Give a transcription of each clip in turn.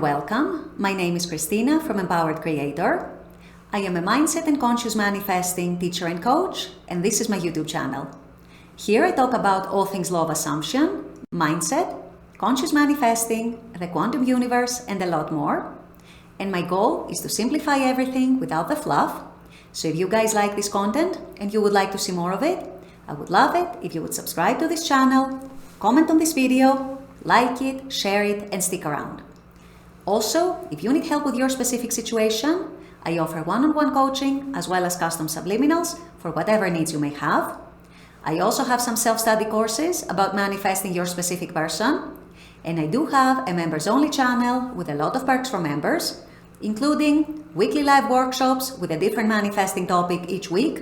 welcome. My name is Christina from Empowered Creator. I am a mindset and conscious manifesting teacher and coach, and this is my YouTube channel. Here I talk about all things law of assumption, mindset, conscious manifesting, the quantum universe, and a lot more. And my goal is to simplify everything without the fluff. So if you guys like this content and you would like to see more of it, I would love it if you would subscribe to this channel, comment on this video, like it, share it, and stick around. Also, if you need help with your specific situation, I offer one-on-one coaching as well as custom subliminals for whatever needs you may have. I also have some self-study courses about manifesting your specific person. And I do have a members-only channel with a lot of perks for members, including weekly live workshops with a different manifesting topic each week,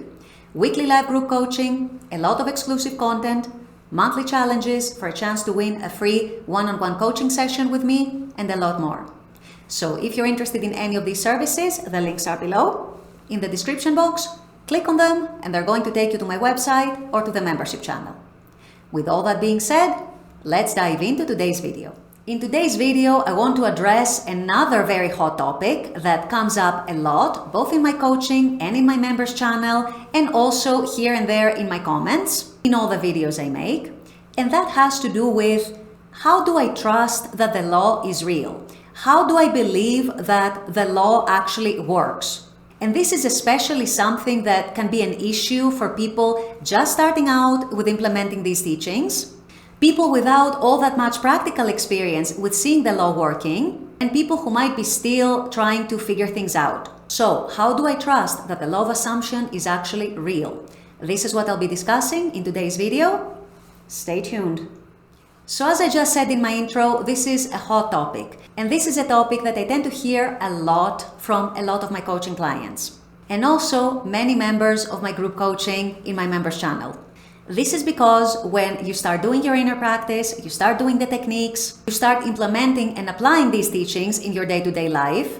weekly live group coaching, a lot of exclusive content, monthly challenges for a chance to win a free one-on-one coaching session with me, and a lot more. So if you're interested in any of these services, the links are below in the description box. Click on them and they're going to take you to my website or to the membership channel. With all that being said, let's dive into today's video. In today's video, I want to address another very hot topic that comes up a lot, both in my coaching and in my members channel, and also here and there in my comments, in all the videos I make. And that has to do with, how do I trust that the law is real? How do I believe that the law actually works? And this is especially something that can be an issue for people just starting out with implementing these teachings, people without all that much practical experience with seeing the law working, and people who might be still trying to figure things out. So, how do I trust that the law of assumption is actually real? This is what I'll be discussing in today's video. Stay tuned. So as I just said in my intro, this is a hot topic. And this is a topic that I tend to hear a lot from a lot of my coaching clients. And also many members of my group coaching in my members channel. This is because when you start doing your inner practice, you start doing the techniques, you start implementing and applying these teachings in your day-to-day life,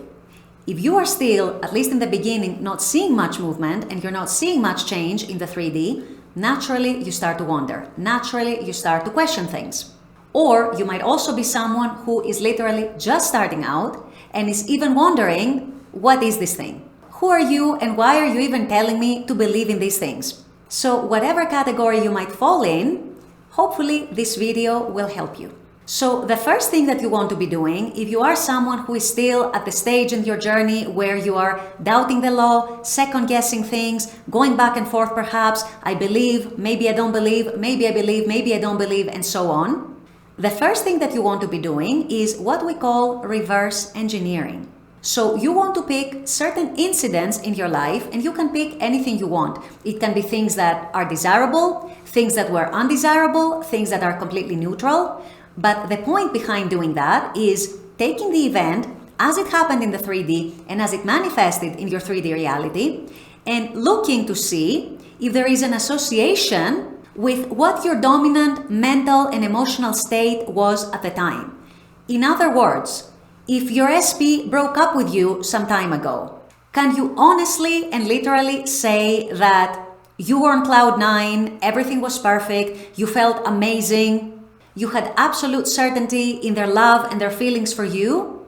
if you are still, at least in the beginning, not seeing much movement and you're not seeing much change in the 3D, naturally you start to wonder. Naturally you start to question things. Or you might also be someone who is literally just starting out and is even wondering, what is this thing? Who are you and why are you even telling me to believe in these things? So whatever category you might fall in, hopefully this video will help you. So the first thing that you want to be doing, if you are someone who is still at the stage in your journey where you are doubting the law, second-guessing things, going back and forth perhaps, I believe, maybe I don't believe, maybe I believe, maybe I don't believe, and so on, the first thing that you want to be doing is what we call reverse engineering. So you want to pick certain incidents in your life, and you can pick anything you want. It can be things that are desirable, things that were undesirable, things that are completely neutral. But the point behind doing that is taking the event as it happened in the 3D and as it manifested in your 3D reality and looking to see if there is an association with what your dominant mental and emotional state was at the time. In other words, if your SP broke up with you some time ago, can you honestly and literally say that you were on cloud 9, everything was perfect, you felt amazing, you had absolute certainty in their love and their feelings for you?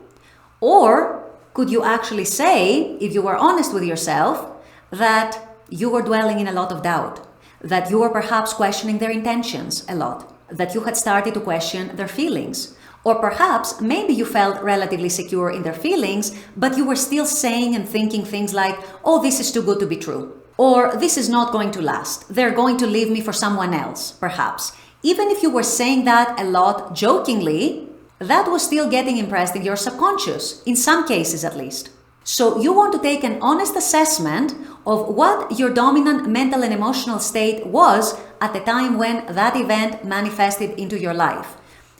Or could you actually say, if you were honest with yourself, that you were dwelling in a lot of doubt, that you were perhaps questioning their intentions a lot, that you had started to question their feelings? Or perhaps maybe you felt relatively secure in their feelings, but you were still saying and thinking things like, oh, this is too good to be true. Or this is not going to last. They're going to leave me for someone else, perhaps. Even if you were saying that a lot jokingly, that was still getting impressed in your subconscious, in some cases at least. So you want to take an honest assessment of what your dominant mental and emotional state was at the time when that event manifested into your life.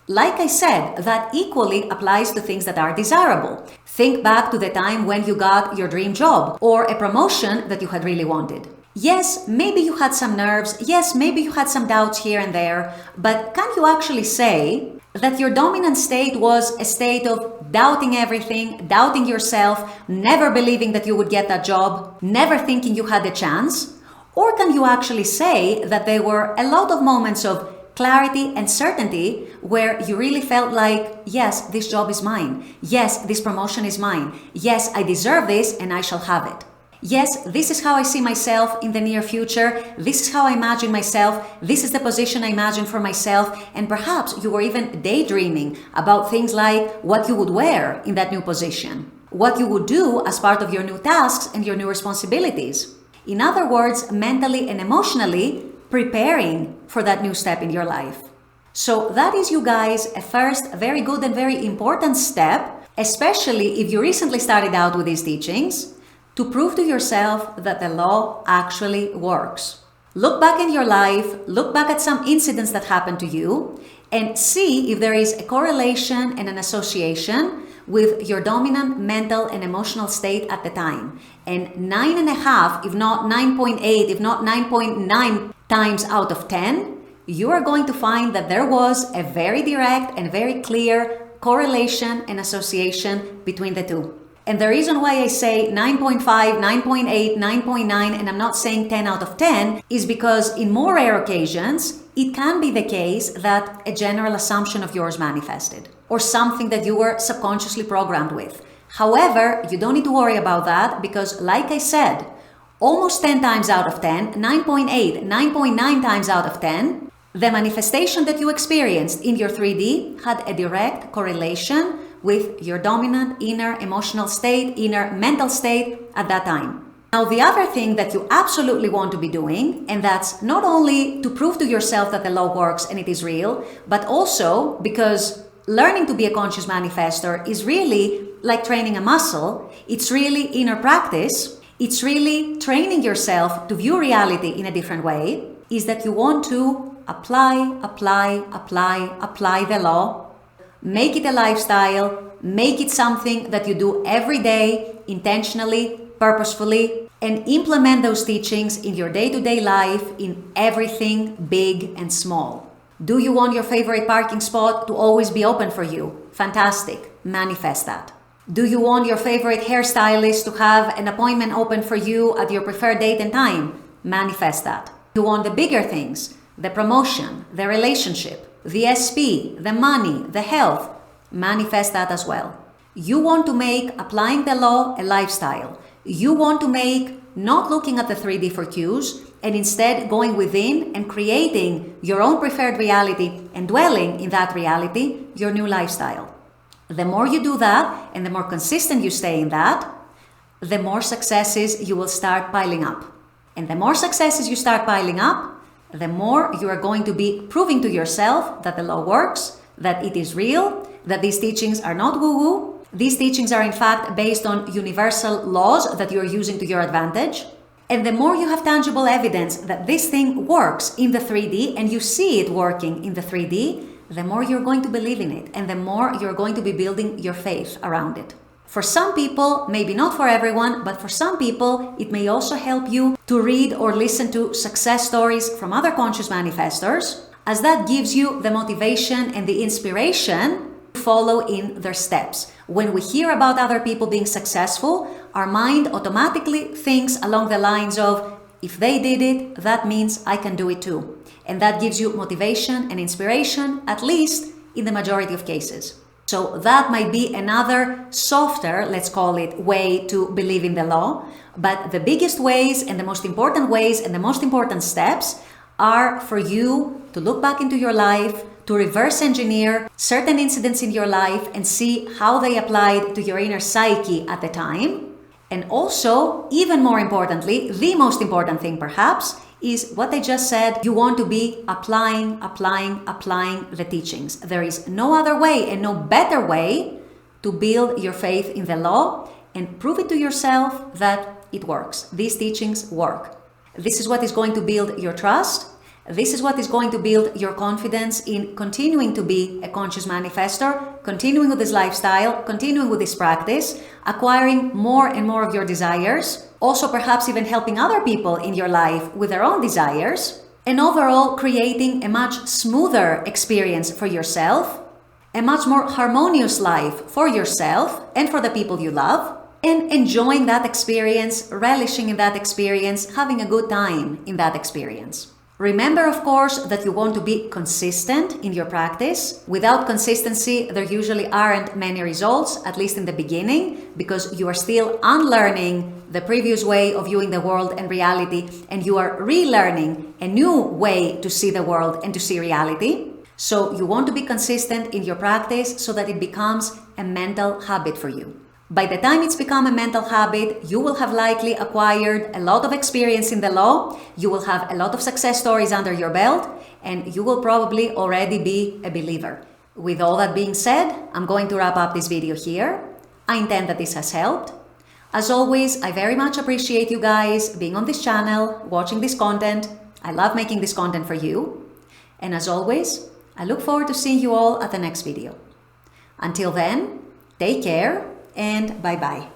Like I said, that equally applies to things that are desirable. Think back to the time when you got your dream job or a promotion that you had really wanted. Yes, maybe you had some nerves. Yes, maybe you had some doubts here and there. But can you actually say that your dominant state was a state of doubting everything, doubting yourself, never believing that you would get that job, never thinking you had a chance? Or can you actually say that there were a lot of moments of clarity and certainty where you really felt like, yes, this job is mine. Yes, this promotion is mine. Yes, I deserve this and I shall have it. Yes, this is how I see myself in the near future. This is how I imagine myself. This is the position I imagine for myself. And perhaps you were even daydreaming about things like what you would wear in that new position, what you would do as part of your new tasks and your new responsibilities. In other words, mentally and emotionally preparing for that new step in your life. So that is, you guys, a first very good and very important step, especially if you recently started out with these teachings, to prove to yourself that the law actually works. Look back in your life, look back at some incidents that happened to you, and see if there is a correlation and an association with your dominant mental and emotional state at the time. And 9.5, if not 9.8, if not 9.9 times out of 10, you are going to find that there was a very direct and very clear correlation and association between the two. And the reason why I say 9.5, 9.8, 9.9, and I'm not saying 10 out of 10, is because in more rare occasions, it can be the case that a general assumption of yours manifested, or something that you were subconsciously programmed with. However, you don't need to worry about that because, like I said, almost 10 times out of 10, 9.8, 9.9 times out of 10, the manifestation that you experienced in your 3D had a direct correlation with your dominant inner emotional state, inner mental state at that time. Now, the other thing that you absolutely want to be doing, and that's not only to prove to yourself that the law works and it is real, but also because learning to be a conscious manifestor is really like training a muscle. It's really inner practice. It's really training yourself to view reality in a different way, is that you want to apply the law. Make it a lifestyle, make it something that you do every day, intentionally, purposefully, and implement those teachings in your day-to-day life in everything big and small. Do you want your favorite parking spot to always be open for you? Fantastic. Manifest that. Do you want your favorite hairstylist to have an appointment open for you at your preferred date and time? Manifest that. You want the bigger things, the promotion, the relationship, the SP, the money, the health, manifest that as well. You want to make applying the law a lifestyle. You want to make not looking at the 3D for cues and instead going within and creating your own preferred reality and dwelling in that reality, your new lifestyle. The more you do that and the more consistent you stay in that, the more successes you will start piling up. And the more successes you start piling up, the more you are going to be proving to yourself that the law works, that it is real, that these teachings are not woo-woo. These teachings are in fact based on universal laws that you are using to your advantage. And the more you have tangible evidence that this thing works in the 3D and you see it working in the 3D, the more you're going to believe in it and the more you're going to be building your faith around it. For some people, maybe not for everyone, but for some people, it may also help you to read or listen to success stories from other conscious manifestors, as that gives you the motivation and the inspiration to follow in their steps. When we hear about other people being successful, our mind automatically thinks along the lines of, if they did it, that means I can do it too. And that gives you motivation and inspiration, at least in the majority of cases. So that might be another softer, let's call it, way to believe in the law. But the biggest ways and the most important ways and the most important steps are for you to look back into your life, to reverse engineer certain incidents in your life and see how they applied to your inner psyche at the time. And also, even more importantly, the most important thing perhaps, is what I just said. You want to be applying the teachings. There is no other way and no better way to build your faith in the law and prove it to yourself that it works. These teachings work. This is what is going to build your trust. This is what is going to build your confidence in continuing to be a conscious manifestor, continuing with this lifestyle, continuing with this practice, acquiring more and more of your desires, also perhaps even helping other people in your life with their own desires, and overall creating a much smoother experience for yourself, a much more harmonious life for yourself and for the people you love, and enjoying that experience, relishing in that experience, having a good time in that experience. Remember, of course, that you want to be consistent in your practice. Without consistency, there usually aren't many results, at least in the beginning, because you are still unlearning the previous way of viewing the world and reality, and you are relearning a new way to see the world and to see reality. So you want to be consistent in your practice so that it becomes a mental habit for you. By the time it's become a mental habit, you will have likely acquired a lot of experience in the law, you will have a lot of success stories under your belt, and you will probably already be a believer. With all that being said, I'm going to wrap up this video here. I intend that this has helped. As always, I very much appreciate you guys being on this channel, watching this content. I love making this content for you. And as always, I look forward to seeing you all at the next video. Until then, take care and bye-bye.